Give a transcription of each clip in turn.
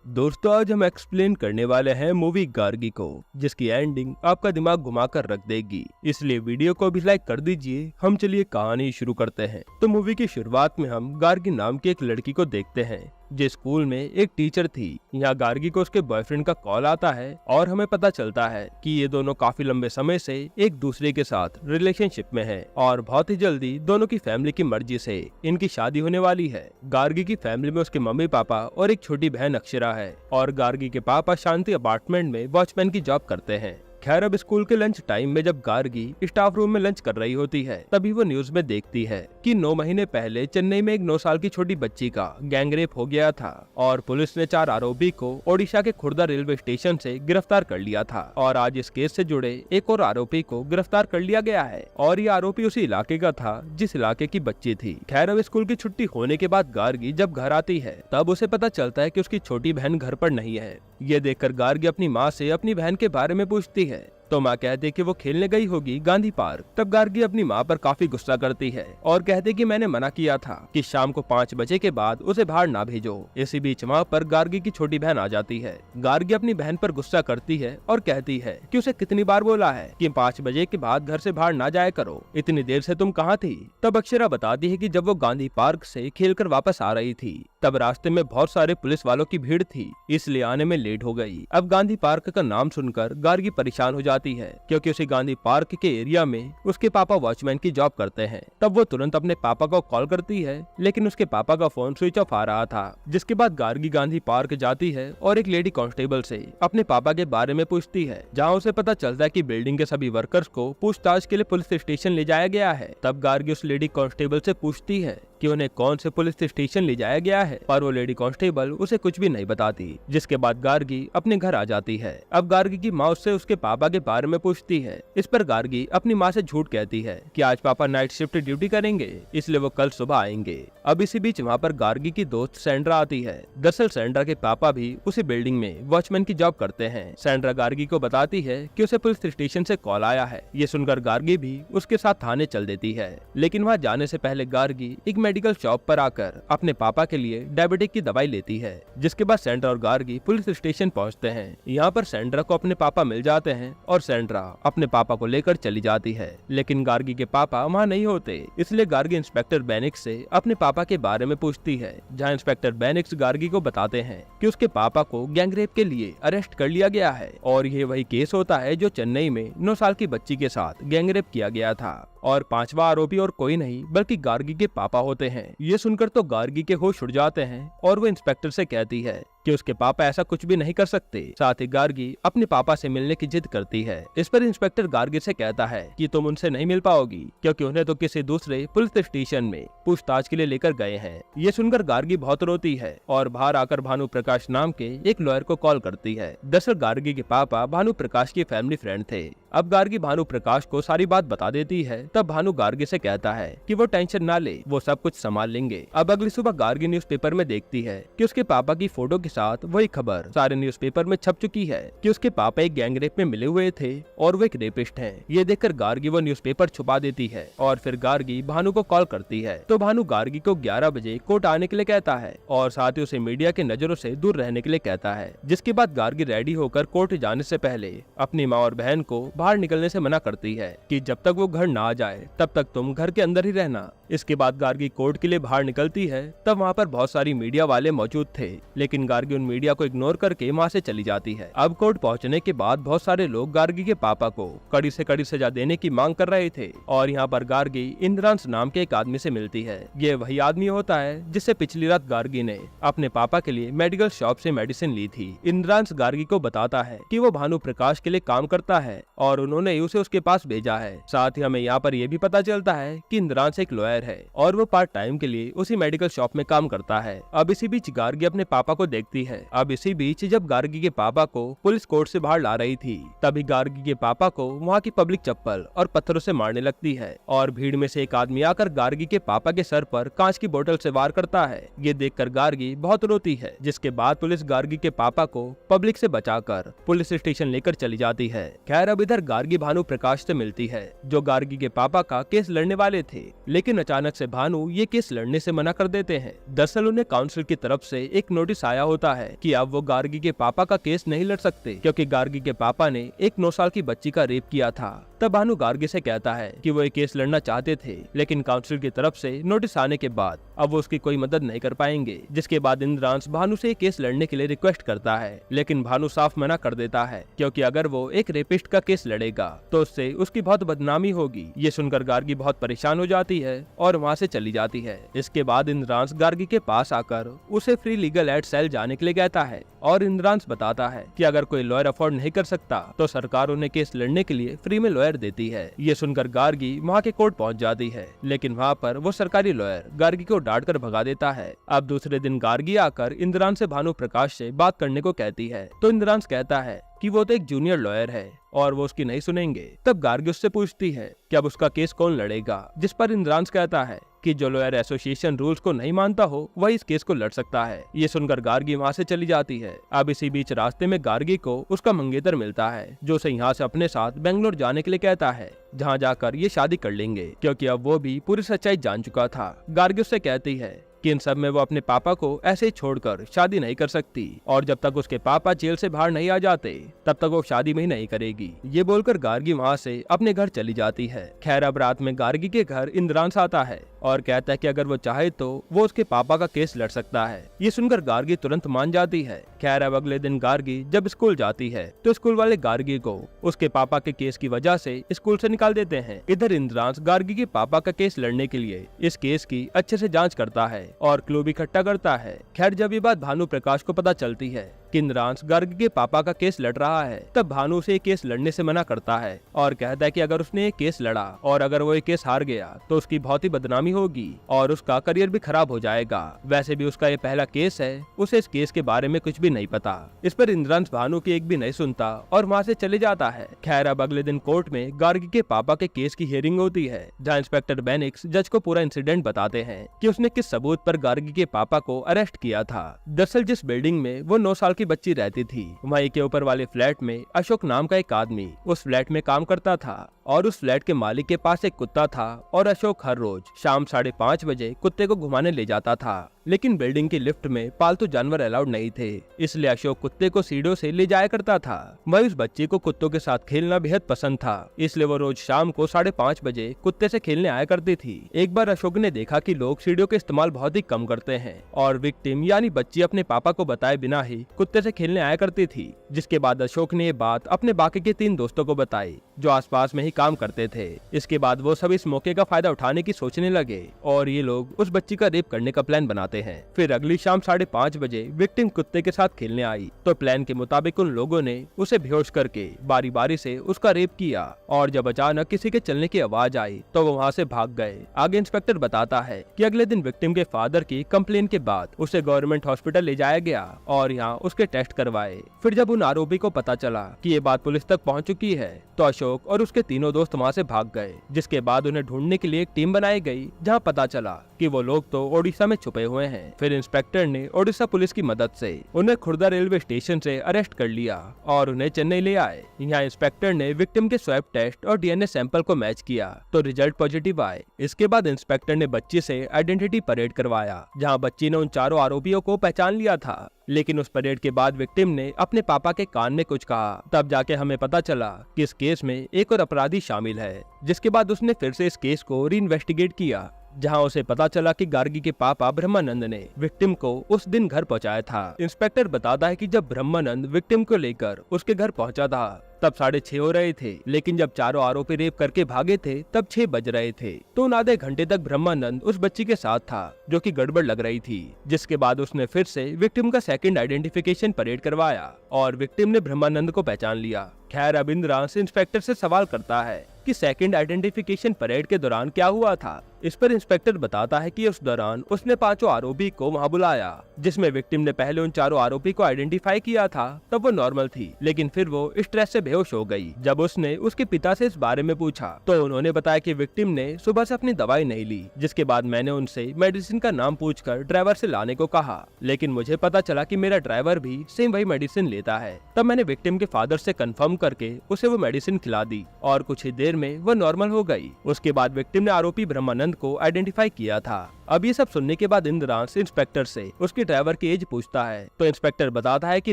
दोस्तों, आज हम एक्सप्लेन करने वाले हैं मूवी गार्गी को, जिसकी एंडिंग आपका दिमाग घुमाकर रख देगी। इसलिए वीडियो को भी लाइक कर दीजिए। हम चलिए कहानी शुरू करते हैं। तो मूवी की शुरुआत में हम गार्गी नाम की एक लड़की को देखते हैं जो स्कूल में एक टीचर थी। यहाँ गार्गी को उसके बॉयफ्रेंड का कॉल आता है और हमें पता चलता है कि ये दोनों काफी लंबे समय से एक दूसरे के साथ रिलेशनशिप में हैं और बहुत ही जल्दी दोनों की फैमिली की मर्जी से इनकी शादी होने वाली है। गार्गी की फैमिली में उसके मम्मी पापा और एक छोटी बहन अक्षरा है और गार्गी के पापा शांति अपार्टमेंट में वॉचमैन की जॉब करते हैं। खैर, अब स्कूल के लंच टाइम में जब गार्गी स्टाफ रूम में लंच कर रही होती है, तभी वो न्यूज में देखती है कि 9 महीने पहले चेन्नई में एक 9 साल की छोटी बच्ची का गैंग रेप हो गया था और पुलिस ने 4 आरोपी को ओडिशा के खुर्दा रेलवे स्टेशन से गिरफ्तार कर लिया था। और आज इस केस से जुड़े एक और आरोपी को गिरफ्तार कर लिया गया है और ये आरोपी उसी इलाके का था जिस इलाके की बच्ची थी। खैर, अब स्कूल की छुट्टी होने के बाद गार्गी जब घर आती है, तब उसे पता चलता है कि उसकी छोटी बहन घर पर नहीं है। ये देखकर गार्गी अपनी माँ से अपनी बहन के बारे में पूछती है, तो माँ कहती है कि वो खेलने गई होगी गांधी पार्क। तब गार्गी अपनी माँ पर काफी गुस्सा करती है और कहती है कि मैंने मना किया था कि शाम को 5 बजे के बाद उसे बाहर ना भेजो। इसी बीच वहाँ पर गार्गी की छोटी बहन आ जाती है। गार्गी अपनी बहन पर गुस्सा करती है और कहती है कि उसे कितनी बार बोला है कि 5 बजे के बाद घर से बाहर ना जाया करो, इतनी देर से तुम कहाँ थी। तब अक्षरा बताती है कि जब वो गांधी पार्क से खेलकर वापस आ रही थी, तब रास्ते में बहुत सारे पुलिस वालों की भीड़ थी, इसलिए आने में लेट हो गई। अब गांधी पार्क का नाम सुनकर गार्गी परेशान हो जाती है क्योंकि उसे गांधी पार्क के एरिया में उसके पापा वॉचमैन की जॉब करते हैं। तब वो तुरंत अपने पापा को कॉल करती है, लेकिन उसके पापा का फोन स्विच ऑफ आ रहा था। जिसके बाद गार्गी गांधी पार्क जाती है और एक लेडी कांस्टेबल से अपने पापा के बारे में पूछती है, जहाँ उसे पता चलता है कि बिल्डिंग के सभी वर्कर्स को पूछताछ के लिए पुलिस स्टेशन ले जाया गया है। तब गार्गी उस लेडी कांस्टेबल से पूछती है कि उन्हें कौन से पुलिस स्टेशन ले जाया गया है, पर वो लेडी कांस्टेबल उसे कुछ भी नहीं बताती। जिसके बाद गार्गी अपने घर आ जाती है। अब गार्गी की माँ उससे उसके पापा के बारे में पूछती है। इस पर गार्गी अपनी माँ से झूठ कहती है कि आज पापा नाइट शिफ्ट ड्यूटी करेंगे, इसलिए वो कल सुबह आएंगे। अब इसी बीच वहाँ पर गार्गी की दोस्त सैंड्रा आती है। दरअसल सैंड्रा के पापा भी उसी बिल्डिंग में वॉचमैन की जॉब करते हैं। सैंड्रा गार्गी को बताती है कि उसे पुलिस स्टेशन से कॉल आया है। ये सुनकर गार्गी भी उसके साथ थाने चल देती है, लेकिन वहाँ जाने से पहले गार्गी एक मेडिकल शॉप पर आकर अपने पापा के लिए डायबिटिक की दवाई लेती है। जिसके बाद सैंड्रा और गार्गी पुलिस स्टेशन पहुंचते हैं। यहाँ पर सैंड्रा को अपने पापा मिल जाते हैं और सैंड्रा अपने पापा को लेकर चली जाती है, लेकिन गार्गी के पापा वहाँ नहीं होते। इसलिए गार्गी इंस्पेक्टर बेनिक्स से अपने पापा के बारे में पूछती है, जहाँ इंस्पेक्टर बेनिक्स गार्गी को बताते हैं कि उसके पापा को गैंग रेप के लिए अरेस्ट कर लिया गया है और ये वही केस होता है जो चेन्नई में 9 साल की बच्ची के साथ गैंग रेप किया गया था और 5वां आरोपी और कोई नहीं बल्कि गार्गी के पापा होते हैं। ये सुनकर तो गार्गी के होश उड़ जाते हैं और वो इंस्पेक्टर से कहती है कि उसके पापा ऐसा कुछ भी नहीं कर सकते। साथ ही गार्गी अपने पापा से मिलने की जिद करती है। इस पर इंस्पेक्टर गार्गी से कहता है कि तुम उनसे नहीं मिल पाओगी क्योंकि उन्हें तो किसी दूसरे पुलिस स्टेशन में पूछताछ के लिए लेकर गए हैं। ये सुनकर गार्गी बहुत रोती है और बाहर आकर भानु प्रकाश नाम के एक लॉयर को कॉल करती है। दरअसल गार्गी के पापा भानु प्रकाश के फैमिली फ्रेंड थे। अब गार्गी भानु प्रकाश को सारी बात बता देती है। तब भानु गार्गी से कहता है कि वो टेंशन ना ले, वो सब कुछ संभाल लेंगे। अब अगली सुबह गार्गी न्यूज़पेपर में देखती है कि उसके पापा की फोटो के साथ वही खबर सारे न्यूज़पेपर में छप चुकी है कि उसके पापा एक गैंग रेप में मिले हुए थे और वो एक रेपिस्ट हैं। ये देखकर गार्गी वो न्यूज़पेपर छुपा देती है और फिर गार्गी भानु को कॉल करती है। तो भानु गार्गी को 11 बजे कोर्ट आने के लिए कहता है और साथ ही उसे मीडिया के नजरों से दूर रहने के लिए कहता है। जिसके बाद गार्गी रेडी होकर कोर्ट जाने से पहले अपनी माँ और बहन को बाहर निकलने से मना करती है कि जब तक वो घर ना आ जाए तब तक तुम घर के अंदर ही रहना। इसके बाद गार्गी कोर्ट के लिए बाहर निकलती है। तब वहाँ पर बहुत सारी मीडिया वाले मौजूद थे, लेकिन गार्गी उन मीडिया को इग्नोर करके वहाँ से चली जाती है। अब कोर्ट पहुँचने के बाद बहुत सारे लोग गार्गी के पापा को कड़ी से कड़ी सजा देने की मांग कर रहे थे और यहाँ पर गार्गी इंद्रांश नाम के एक आदमी से मिलती है। ये वही आदमी होता है जिससे पिछली रात गार्गी ने अपने पापा के लिए मेडिकल शॉप से मेडिसिन ली थी। इंद्रांश गार्गी को बताता है कि वो भानु प्रकाश के लिए काम करता है और उन्होंने उसे उसके पास भेजा है। साथ ही हमें यहाँ पर यह भी पता चलता है कि इंद्रांश एक लॉयर है और वो पार्ट टाइम के लिए उसी मेडिकल शॉप में काम करता है। अब इसी बीच गार्गी अपने पापा को देखती है। अब इसी बीच जब गार्गी के पापा को पुलिस कोर्ट से बाहर ला रही थी, तभी गार्गी के पापा को वहाँ की पब्लिक चप्पल और पत्थरों से मारने लगती है और भीड़ में से एक आदमी आकर गार्गी के पापा के सर पर कांच की बोतल से वार करता है। ये देखकर गार्गी बहुत रोती है। जिसके बाद पुलिस गार्गी के पापा को पब्लिक से बचाकर पुलिस स्टेशन लेकर चली जाती है। खैर, अब इधर गार्गी भानु प्रकाश से मिलती है जो गार्गी के पापा का केस लड़ने वाले थे, लेकिन अचानक से भानु ये केस लड़ने से मना कर देते हैं। दरअसल उन्हें काउंसिल की तरफ से एक नोटिस आया होता होता है कि अब वो गार्गी के पापा का केस नहीं लड़ सकते क्योंकि गार्गी के पापा ने एक 9 साल की बच्ची का रेप किया था। तब भानु गार्गी से कहता है कि वो एक केस लड़ना चाहते थे, लेकिन काउंसिल की तरफ से नोटिस आने के बाद अब वो उसकी कोई मदद नहीं कर पाएंगे। जिसके बाद इंद्रांश भानु से एक केस लड़ने के लिए रिक्वेस्ट करता है, लेकिन भानु साफ मना कर देता है क्योंकि अगर वो एक रेपिस्ट का केस लड़ेगा तो उससे उसकी बहुत बदनामी होगी। ये सुनकर गार्गी बहुत परेशान हो जाती है और वहाँ से चली जाती है। इसके बाद इंद्रांश गार्गी के पास आकर उसे फ्री लीगल एड सेल जाने के लिए कहता है और इंद्रांश बताता है कि अगर कोई लॉयर अफोर्ड नहीं कर सकता तो सरकार उन्हें केस लड़ने के लिए फ्री में लॉयर देती है। ये सुनकर गार्गी वहाँ के कोर्ट पहुँच जाती है, लेकिन वहाँ पर वो सरकारी लॉयर गार्गी को डांट कर भगा देता है। अब दूसरे दिन गार्गी आकर इंद्रांश से भानु प्रकाश से बात करने को कहती है, तो इंद्रांश कहता है कि वो तो एक जूनियर लॉयर है और वो उसकी नहीं सुनेंगे। तब गार्गी उससे पूछती है कि अब उसका केस कौन लड़ेगा, जिस पर इंद्रांश कहता है कि जो लॉयर एसोसिएशन रूल्स को नहीं मानता हो वही इस केस को लड़ सकता है। ये सुनकर गार्गी वहाँ से चली जाती है। अब इसी बीच रास्ते में गार्गी को उसका मंगेतर मिलता है जो उसे यहाँ से अपने साथ बेंगलोर जाने के लिए कहता है, जहाँ जाकर ये शादी कर लेंगे क्योंकि अब वो भी पूरी सच्चाई जान चुका था। गार्गी उससे कहती है कि इन सब में वो अपने पापा को ऐसे ही छोड़कर शादी नहीं कर सकती और जब तक उसके पापा जेल से बाहर नहीं आ जाते तब तक वो शादी में ही नहीं करेगी। ये बोलकर गार्गी वहाँ से अपने घर चली जाती है। खैर अब रात में गार्गी के घर इंद्रांश आता है और कहता है कि अगर वो चाहे तो वो उसके पापा का केस लड़ सकता है। ये सुनकर गार्गी तुरंत मान जाती है। खैर अब अगले दिन गार्गी जब स्कूल जाती है तो स्कूल वाले गार्गी को उसके पापा के केस की वजह से स्कूल से निकाल देते हैं। इधर इंद्रांश गार्गी के पापा का केस लड़ने के लिए इस केस की अच्छे से जांच करता है और क्लू भी इकट्ठा करता है। खैर जब ये बात भानु प्रकाश को पता चलती है कि इंद्रांश गार्गी के पापा का केस लड़ रहा है, तब भानु उसे केस लड़ने से मना करता है और कहता है कि अगर उसने एक केस लड़ा और अगर वो एक केस हार गया तो उसकी बहुत ही बदनामी होगी और उसका करियर भी खराब हो जाएगा। वैसे भी उसका ये पहला केस है, उसे इस केस के बारे में कुछ भी नहीं पता। इस पर इंद्रांश भानु की एक भी नहीं सुनता और वहाँ से चले जाता है। खैर अब अगले दिन कोर्ट में गार्गी के पापा के केस की हियरिंग होती है, जहाँ इंस्पेक्टर बेनिक्स जज को पूरा इंसिडेंट बताते हैं कि उसने किस सबूत पर गार्गी के पापा को अरेस्ट किया था। दरअसल जिस बिल्डिंग में वो 9 साल की बच्ची रहती थी वहीं के ऊपर वाले फ्लैट में अशोक नाम का एक आदमी उस फ्लैट में काम करता था और उस फ्लैट के मालिक के पास एक कुत्ता था और अशोक हर रोज शाम 5:30 बजे कुत्ते को घुमाने ले जाता था। लेकिन बिल्डिंग की लिफ्ट में पालतू जानवर अलाउड नहीं थे, इसलिए अशोक कुत्ते को सीढ़ियों से ले जाया करता था। वही उस बच्ची को कुत्तों के साथ खेलना बेहद पसंद था, इसलिए वो रोज शाम को 5:30 बजे कुत्ते से खेलने आया करती थी। एक बार अशोक ने देखा कि लोग सीढ़ियों के इस्तेमाल बहुत ही कम करते हैं और विक्टिम यानी बच्ची अपने पापा को बताए बिना ही कुत्ते से खेलने आया करती थी। जिसके बाद अशोक ने ये बात अपने बाकी के 3 दोस्तों को बताई जो आसपास में ही काम करते थे। इसके बाद वो सब इस मौके का फायदा उठाने की सोचने लगे और ये लोग उस बच्ची का रेप करने का प्लान बनाते हैं। फिर अगली शाम 5:30 बजे विक्टिम कुत्ते के साथ खेलने आई तो प्लान के मुताबिक उन लोगों ने उसे बेहोश करके बारी बारी से उसका रेप किया और जब अचानक किसी के चलने की आवाज आई तो वो वहाँ से भाग गए। आगे इंस्पेक्टर बताता है कि अगले दिन विक्टिम के फादर की कंप्लेन के बाद उसे गवर्नमेंट हॉस्पिटल ले जाया गया और यहाँ उसके टेस्ट करवाए। फिर जब उन आरोपी को पता चला कि ये बात पुलिस तक पहुँच चुकी है तो अशोक और उसके तीनों दोस्त वहाँ से भाग गए। जिसके बाद उन्हें ढूंढने के लिए एक टीम बनाई गई जहाँ पता चला कि वो लोग तो ओडिशा में छुपे हुए हैं। फिर इंस्पेक्टर ने ओडिशा पुलिस की मदद से उन्हें खुर्दा रेलवे स्टेशन से अरेस्ट कर लिया और उन्हें चेन्नई ले आए। यहाँ इंस्पेक्टर ने विक्टिम के स्वैब टेस्ट और डीएनए सैंपल को मैच किया तो रिजल्ट पॉजिटिव आए। इसके बाद इंस्पेक्टर ने बच्ची से आइडेंटिटी परेड करवाया जहाँ बच्ची ने उन 4 आरोपियों को पहचान लिया था। लेकिन उस परेड के बाद विक्टिम ने अपने पापा के कान में कुछ कहा, तब जाके हमें पता चला कि इस केस में एक और अपराधी शामिल है। जिसके बाद उसने फिर से इस केस को रीइन्वेस्टिगेट किया जहां उसे पता चला कि गार्गी के पापा ब्रह्मानंद ने विक्टिम को उस दिन घर पहुंचाया था। इंस्पेक्टर बताता है कि जब ब्रह्मानंद विक्टिम को लेकर उसके घर पहुंचा था तब 6:30 हो रहे थे, लेकिन जब 4 आरोपी रेप करके भागे थे तब 6 बज रहे थे। तो उन आधे घंटे तक ब्रह्मानंद उस बच्ची के साथ था जो कि गड़बड़ लग रही थी। जिसके बाद उसने फिर से विक्टिम का सेकंड आइडेंटिफिकेशन परेड करवाया और विक्टिम ने ब्रह्मानंद को पहचान लिया। खैर अब इंद्रांश इंस्पेक्टर से सवाल करता है कि सेकंड आइडेंटिफिकेशन परेड के दौरान क्या हुआ था। इस पर इंस्पेक्टर बताता है कि उस दौरान उसने 5 आरोपी को वहां बुलाया जिसमें विक्टिम ने पहले उन 4 आरोपी को आइडेंटिफाई किया था तब वो नॉर्मल थी, लेकिन फिर वो स्ट्रेस से बेहोश हो गई। जब उसने उसके पिता से इस बारे में पूछा तो उन्होंने बताया कि विक्टिम ने सुबह से अपनी दवाई नहीं ली। जिसके बाद मैंने उनसे मेडिसिन का नाम पूछकर ड्राइवर से लाने को कहा, लेकिन मुझे पता चला कि मेरा ड्राइवर भी सेम वही मेडिसिन लेता है। तब मैंने विक्टिम के फादर से कंफर्म करके उसे वो मेडिसिन खिला दी और कुछ ही देर में वो नॉर्मल हो गई। उसके बाद विक्टिम ने आरोपी ब्रह्मानंद ब्रह्मानंद को आइडेंटिफाई किया था। अब ये सब सुनने के बाद इंद्रांश इंस्पेक्टर से उसके ड्राइवर की एज पूछता है तो इंस्पेक्टर बताता है कि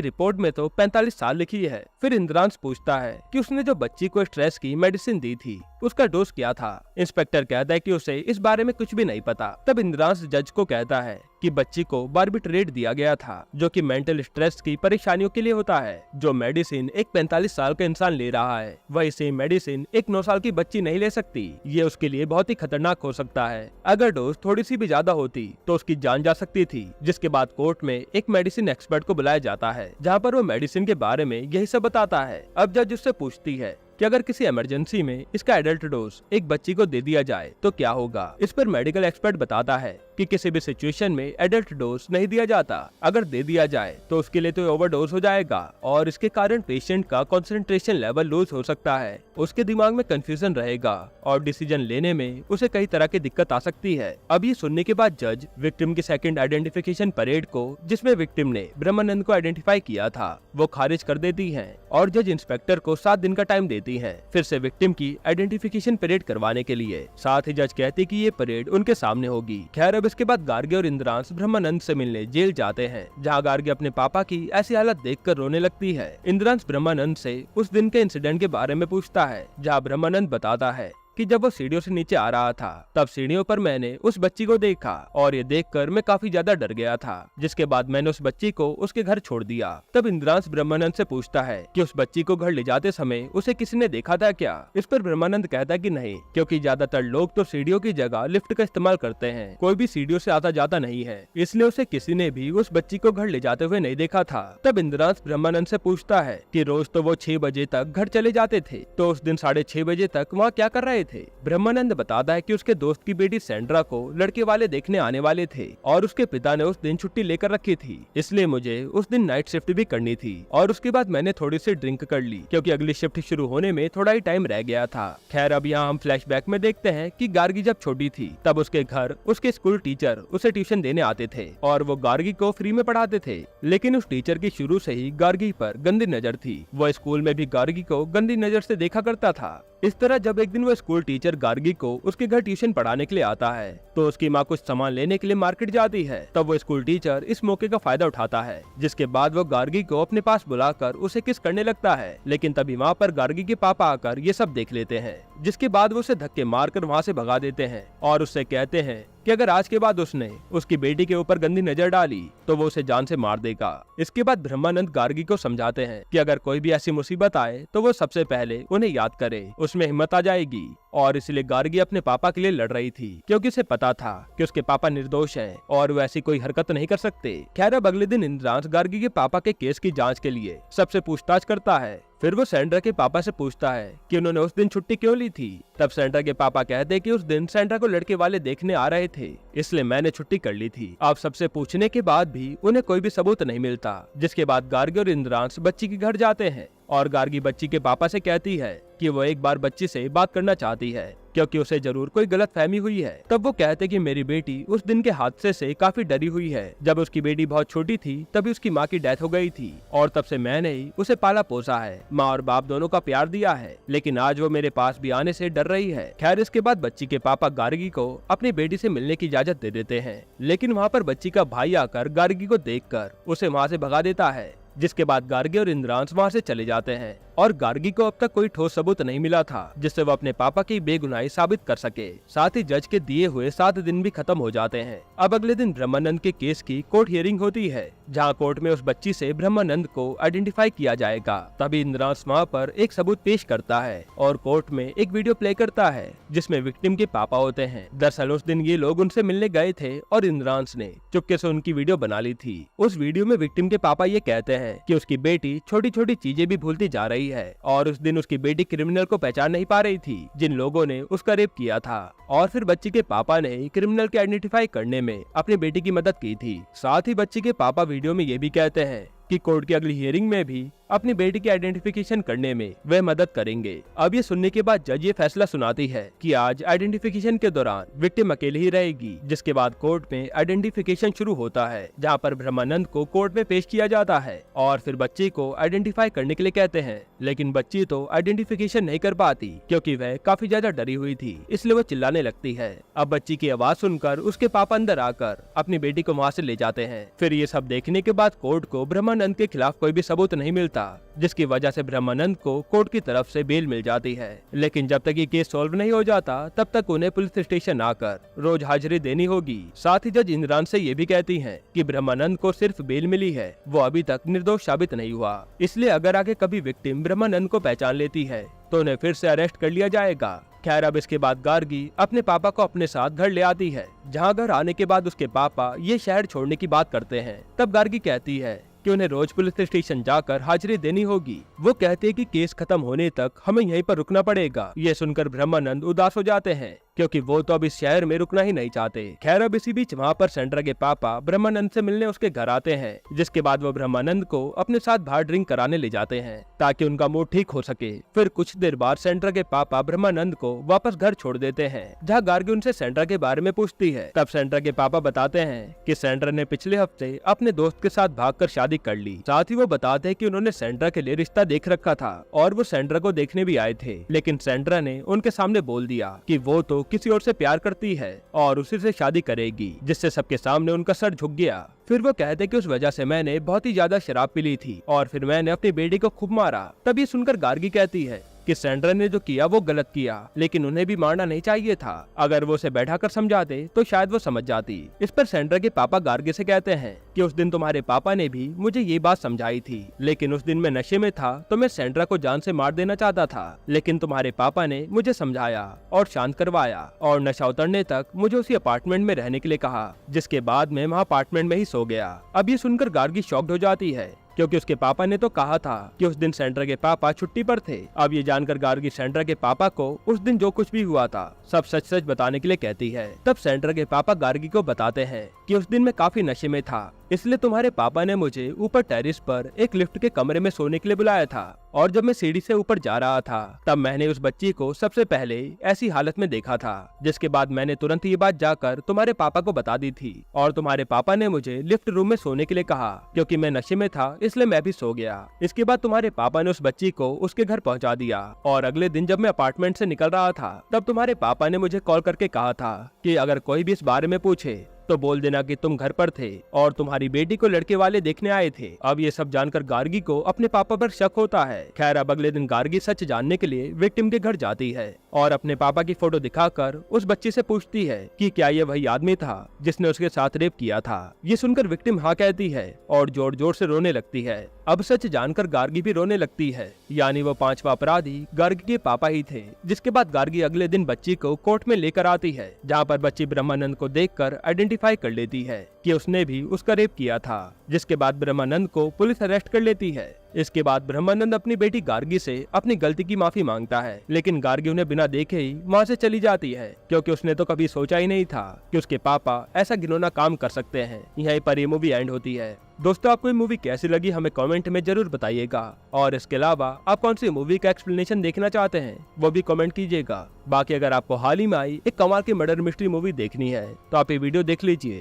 रिपोर्ट में तो 45 साल लिखी है। फिर इंद्रांश पूछता है कि उसने जो बच्ची को स्ट्रेस की मेडिसिन दी थी उसका डोज क्या था। इंस्पेक्टर कहता है कि उसे इस बारे में कुछ भी नहीं पता। तब इंद्रांश जज को कहता है कि बच्ची को बार्बिट्रेट दिया गया था, जो कि मेंटल स्ट्रेस की परेशानियों के लिए होता है। जो मेडिसिन एक 45 साल का इंसान ले रहा है वही सेम मेडिसिन एक 9 साल की बच्ची नहीं ले सकती। ये उसके लिए बहुत ही खतरनाक हो सकता है। अगर डोज थोड़ी सी भी ज्यादा होती तो उसकी जान जा सकती थी। जिसके बाद कोर्ट में एक मेडिसिन एक्सपर्ट को बुलाया जाता है, जहाँ पर वो मेडिसिन के बारे में यही सब बताता है। अब जज उससे पूछती है कि अगर किसी इमरजेंसी में इसका एडल्ट डोज एक बच्ची को दे दिया जाए तो क्या होगा। इस पर मेडिकल एक्सपर्ट बताता है कि किसी भी सिचुएशन में एडल्ट डोज नहीं दिया जाता। अगर दे दिया जाए तो उसके लिए तो ओवरडोज हो जाएगा और इसके कारण पेशेंट का कंसंट्रेशन लेवल लूज हो सकता है। उसके दिमाग में कंफ्यूजन रहेगा और डिसीजन लेने में उसे कई तरह की दिक्कत आ सकती है। अब ये सुनने के बाद जज विक्टिम की सेकंड आइडेंटिफिकेशन परेड को, जिसमें विक्टिम ने ब्रह्मानंद को आइडेंटिफाई किया था, वो खारिज कर देती है और जज इंस्पेक्टर को 7 दिन का टाइम देती है फिर से विक्टिम की आइडेंटिफिकेशन परेड करवाने के लिए। साथ ही जज कहती कि ये परेड उनके सामने होगी। खैर, अब इसके बाद गार्गी और इंद्रांश ब्रह्मानंद से मिलने जेल जाते हैं, जहाँ गार्गी अपने पापा की ऐसी हालत देखकर रोने लगती है। इंद्रांश ब्रह्मानंद से उस दिन के इंसिडेंट के बारे में पूछता है, जहाँ ब्रह्मानंद बताता है कि जब वो सीढ़ियों से नीचे आ रहा था तब सीढ़ियों पर मैंने उस बच्ची को देखा और ये देखकर मैं काफी ज्यादा डर गया था। जिसके बाद मैंने उस बच्ची को उसके घर छोड़ दिया। तब इंद्रांश ब्रह्मानंद से पूछता है कि उस बच्ची को घर ले जाते समय उसे किसी ने देखा था क्या। इस पर ब्रह्मानंद कहता है कि नहीं, क्योंकि ज्यादातर लोग तो सीढ़ियों की जगह लिफ्ट का इस्तेमाल करते हैं, कोई भी सीढ़ियों से आता जाता नहीं है, इसलिए उसे किसी ने भी उस बच्ची को घर ले जाते हुए नहीं देखा था। तब इंद्रांश ब्रह्मानंद से पूछता है कि रोज तो वो 6 बजे तक घर चले जाते थे, तो उस दिन 6:30 बजे तक वहाँ क्या कर रहे थे। ब्रह्मानंद बताता है कि उसके दोस्त की बेटी सैंड्रा को लड़के वाले देखने आने वाले थे और उसके पिता ने उस दिन छुट्टी लेकर रखी थी, इसलिए मुझे उस दिन नाइट शिफ्ट भी करनी थी और उसके बाद मैंने थोड़ी सी ड्रिंक कर ली, क्योंकि अगली शिफ्ट शुरू होने में थोड़ा ही टाइम रह गया था। खैर, अब यहाँ हम फ्लैशबैक में देखते हैं कि गार्गी जब छोटी थी तब उसके घर उसके स्कूल टीचर उसे ट्यूशन देने आते थे और वो गार्गी को फ्री में पढ़ाते थे। लेकिन उस टीचर की शुरू से ही गार्गी पर गंदी नजर थी। वो स्कूल में भी गार्गी को गंदी नजर से देखा करता था। इस तरह जब एक दिन वो स्कूल टीचर गार्गी को उसके घर ट्यूशन पढ़ाने के लिए आता है तो उसकी माँ कुछ सामान लेने के लिए मार्केट जाती है। तब वो स्कूल टीचर इस मौके का फायदा उठाता है, जिसके बाद वो गार्गी को अपने पास बुलाकर उसे किस करने लगता है। लेकिन तभी वहाँ पर गार्गी के पापा आकर ये सब देख लेते हैं, जिसके बाद वो उसे धक्के मारकर वहाँ से भगा देते हैं और उससे कहते हैं कि अगर आज के बाद उसने उसकी बेटी के ऊपर गंदी नजर डाली तो वो उसे जान से मार देगा। इसके बाद ब्रह्मानंद गार्गी को समझाते हैं कि अगर कोई भी ऐसी मुसीबत आए तो वो सबसे पहले उन्हें याद करे, उसमें हिम्मत आ जाएगी। और इसलिए गार्गी अपने पापा के लिए लड़ रही थी, क्योंकि उसे पता था कि उसके पापा निर्दोष हैं और वो ऐसी कोई हरकत नहीं कर सकते। खैर, अब अगले दिन इंद्रांश गार्गी के पापा के केस की जांच के लिए सबसे पूछताछ करता है। फिर वो सैंड्रा के पापा से पूछता है कि उन्होंने उस दिन छुट्टी क्यों ली थी। तब सैंड्रा के पापा कहते हैं कि उस दिन सैंड्रा को लड़के वाले देखने आ रहे थे, इसलिए मैंने छुट्टी कर ली थी। अब सबसे पूछने के बाद भी उन्हें कोई भी सबूत नहीं मिलता। जिसके बाद गार्गी और इंद्रांश बच्ची के घर जाते हैं और गार्गी बच्ची के पापा से कहती है कि वो एक बार बच्ची से बात करना चाहती है, क्योंकि उसे जरूर कोई गलत फहमी हुई है। तब वो कहते कि मेरी बेटी उस दिन के हादसे से काफी डरी हुई है। जब उसकी बेटी बहुत छोटी थी तभी उसकी माँ की डेथ हो गई थी और तब से मैंने ही उसे पाला पोसा है, माँ और बाप दोनों का प्यार दिया है, लेकिन आज वो मेरे पास भी आने से डर रही है। खैर, इसके बाद बच्ची के पापा गार्गी को अपनी बेटी से मिलने की इजाजत दे देते हैं, लेकिन वहाँ पर बच्ची का भाई आकर गार्गी को देखकर उसे वहाँ से भगा देता है। जिसके बाद गार्गी और इंद्रांश वहाँ से चले जाते हैं और गार्गी को अब तक कोई ठोस सबूत नहीं मिला था जिससे वो अपने पापा की बेगुनाही साबित कर सके। साथ ही जज के दिए हुए 7 दिन भी खत्म हो जाते हैं। अब अगले दिन ब्रह्मानंद के केस की कोर्ट हियरिंग होती है, जहाँ कोर्ट में उस बच्ची से ब्रह्मानंद को आइडेंटिफाई किया जाएगा। तभी इंद्रांश वहाँ पर एक सबूत पेश करता है और कोर्ट में एक वीडियो प्ले करता है जिसमें विक्टिम के पापा होते हैं। दरअसल उस दिन ये लोग उनसे मिलने गए थे और इंद्रांश ने चुपके से उनकी वीडियो बना ली थी। उस वीडियो में विक्टिम के पापा ये कहते हैं कि उसकी बेटी छोटी छोटी चीजें भी भूलती जा रही है और उस दिन उसकी बेटी क्रिमिनल को पहचान नहीं पा रही थी जिन लोगों ने उसका रेप किया था। और फिर बच्ची के पापा ने क्रिमिनल के आइडेंटिफाई करने में अपनी बेटी की मदद की थी। साथ ही बच्ची के पापा वीडियो में ये भी कहते हैं कि कोर्ट की अगली हियरिंग में भी अपनी बेटी की आइडेंटिफिकेशन करने में वह मदद करेंगे। अब ये सुनने के बाद जज ये फैसला सुनाती है कि आज आइडेंटिफिकेशन के दौरान विक्टिम अकेली ही रहेगी, जिसके बाद कोर्ट में आइडेंटिफिकेशन शुरू होता है, जहाँ पर ब्रह्मानंद को कोर्ट में पेश किया जाता है और फिर बच्ची को आइडेंटिफाई करने के लिए कहते हैं। लेकिन बच्ची तो आइडेंटिफिकेशन नहीं कर पाती क्योंकि वह काफी ज्यादा डरी हुई थी, इसलिए वो चिल्लाने लगती है। अब बच्ची की आवाज सुनकर उसके पापा अंदर आकर अपनी बेटी को वहाँ से ले जाते हैं। फिर ये सब देखने के बाद कोर्ट को ब्रह्मानंद के खिलाफ कोई भी सबूत नहीं मिलता, जिसकी वजह से ब्रह्मानंद को कोर्ट की तरफ से बेल मिल जाती है। लेकिन जब तक ये केस सॉल्व नहीं हो जाता तब तक उन्हें पुलिस स्टेशन आकर रोज हाजिरी देनी होगी। साथ ही जज इंद्रान से ये भी कहती हैं कि ब्रह्मानंद को सिर्फ बेल मिली है, वो अभी तक निर्दोष साबित नहीं हुआ, इसलिए अगर आगे कभी विक्टिम ब्रह्मानंद को पहचान लेती है तो उन्हें फिर से अरेस्ट कर लिया जाएगा। खैर अब इसके बाद गार्गी अपने पापा को अपने साथ घर ले आती है, जहाँ घर आने के बाद उसके पापा ये शहर छोड़ने की बात करते हैं। तब गार्गी कहती है कि उन्हें रोज पुलिस स्टेशन जाकर हाजिरी देनी होगी। वो कहते हैं कि केस खत्म होने तक हमें यहीं पर रुकना पड़ेगा। ये सुनकर ब्रह्मानंद उदास हो जाते हैं क्योंकि वो तो अब इस शहर में रुकना ही नहीं चाहते। खैर अब इसी बीच वहाँ पर सेंड्रा के पापा ब्रह्मानंद से मिलने उसके घर आते हैं, जिसके बाद वो ब्रह्मानंद को अपने साथ बाहर ड्रिंक कराने ले जाते हैं ताकि उनका मूड ठीक हो सके। फिर कुछ देर बाद सेंड्रा के पापा ब्रह्मानंद को वापस घर छोड़ देते हैं, जहाँ गार्गी उनसे सेंड्रा के बारे में पूछती है। तब सेंड्रा के पापा बताते हैं कि सेंड्रा ने पिछले हफ्ते अपने दोस्त के साथ भागकर शादी कर ली। साथ ही वो बताते हैं कि उन्होंने सेंड्रा के लिए रिश्ता देख रखा था और वो सेंड्रा को देखने भी आए थे, लेकिन सेंड्रा ने उनके सामने बोल दिया कि वो तो किसी और से प्यार करती है और उसी से शादी करेगी, जिससे सबके सामने उनका सर झुक गया। फिर वो कहते कि उस वजह से मैंने बहुत ही ज्यादा शराब पी ली थी और फिर मैंने अपनी बेटी को खूब मारा। तब ये सुनकर गार्गी कहती है कि सेंड्रा ने जो किया वो गलत किया, लेकिन उन्हें भी मारना नहीं चाहिए था। अगर वो उसे बैठाकर समझाते तो शायद वो समझ जाती। इस पर सेंड्रा के पापा गार्गी से कहते हैं कि उस दिन तुम्हारे पापा ने भी मुझे ये बात समझाई थी, लेकिन उस दिन मैं नशे में था तो मैं सेंड्रा को जान से मार देना चाहता था, लेकिन तुम्हारे पापा ने मुझे समझाया और शांत करवाया और नशा उतरने तक मुझे उसी अपार्टमेंट में रहने के लिए कहा, जिसके बाद मैं वहाँ अपार्टमेंट में ही सो गया। अब ये सुनकर गार्गी शॉक्ड हो जाती है क्योंकि उसके पापा ने तो कहा था कि उस दिन सेंड्रा के पापा छुट्टी पर थे। अब ये जानकर गार्गी सेंड्रा के पापा को उस दिन जो कुछ भी हुआ था सब सच सच बताने के लिए कहती है। तब सेंड्रा के पापा गार्गी को बताते हैं कि उस दिन मैं काफी नशे में था, इसलिए तुम्हारे पापा ने मुझे ऊपर टेरिस पर एक लिफ्ट के कमरे में सोने के लिए बुलाया था और जब मैं सीढ़ी से ऊपर जा रहा था तब मैंने उस बच्ची को सबसे पहले ऐसी हालत में देखा था, जिसके बाद मैंने तुरंत ये बात जाकर तुम्हारे पापा को बता दी थी और तुम्हारे पापा ने मुझे लिफ्ट रूम में सोने के लिए कहा क्योंकि मैं नशे में था, इसलिए मैं भी सो गया। इसके बाद तुम्हारे पापा ने उस बच्ची को उसके घर पहुंचा दिया और अगले दिन जब मैं अपार्टमेंट से निकल रहा था तब तुम्हारे पापा ने मुझे कॉल करके कहा था कि अगर कोई भी इस बारे में पूछे तो बोल देना कि तुम घर पर थे और तुम्हारी बेटी को लड़के वाले देखने आए थे। अब ये सब जानकर गार्गी को अपने पापा पर शक होता है। खैर अब अगले दिन गार्गी सच जानने के लिए विक्टिम के घर जाती है और अपने पापा की फोटो दिखाकर उस बच्ची से पूछती है कि क्या ये वही आदमी था जिसने उसके साथ रेप किया था। ये सुनकर विक्टिम हाँ कहती है और जोर जोर से रोने लगती है। अब सच जानकर गार्गी भी रोने लगती है, यानी वो पांचवा अपराधी गार्गी के पापा ही थे। जिसके बाद गार्गी अगले दिन बच्ची को कोर्ट में लेकर आती है, जहाँ पर बच्ची ब्रह्मानंद को देखकर आइडेंटिफाई कर लेती है कि उसने भी उसका रेप किया था, जिसके बाद ब्रह्मानंद को पुलिस अरेस्ट कर लेती है। इसके बाद ब्रह्मानंद अपनी बेटी गार्गी से अपनी गलती की माफी मांगता है, लेकिन गार्गी उन्हें बिना देखे ही वहाँ से चली जाती है क्योंकि उसने तो कभी सोचा ही नहीं था कि उसके पापा ऐसा घिनौना काम कर सकते हैं। यहीं पर ये मूवी एंड होती है। दोस्तों आपको ये मूवी कैसी लगी हमें कमेंट में जरूर बताइएगा और इसके अलावा आप कौन सी मूवी का एक्सप्लेनेशन देखना चाहते हैं वो भी कमेंट कीजिएगा। बाकी अगर आपको हाल ही में आई एक कमाल की मर्डर मिस्ट्री मूवी देखनी है तो आप ये वीडियो देख लीजिए।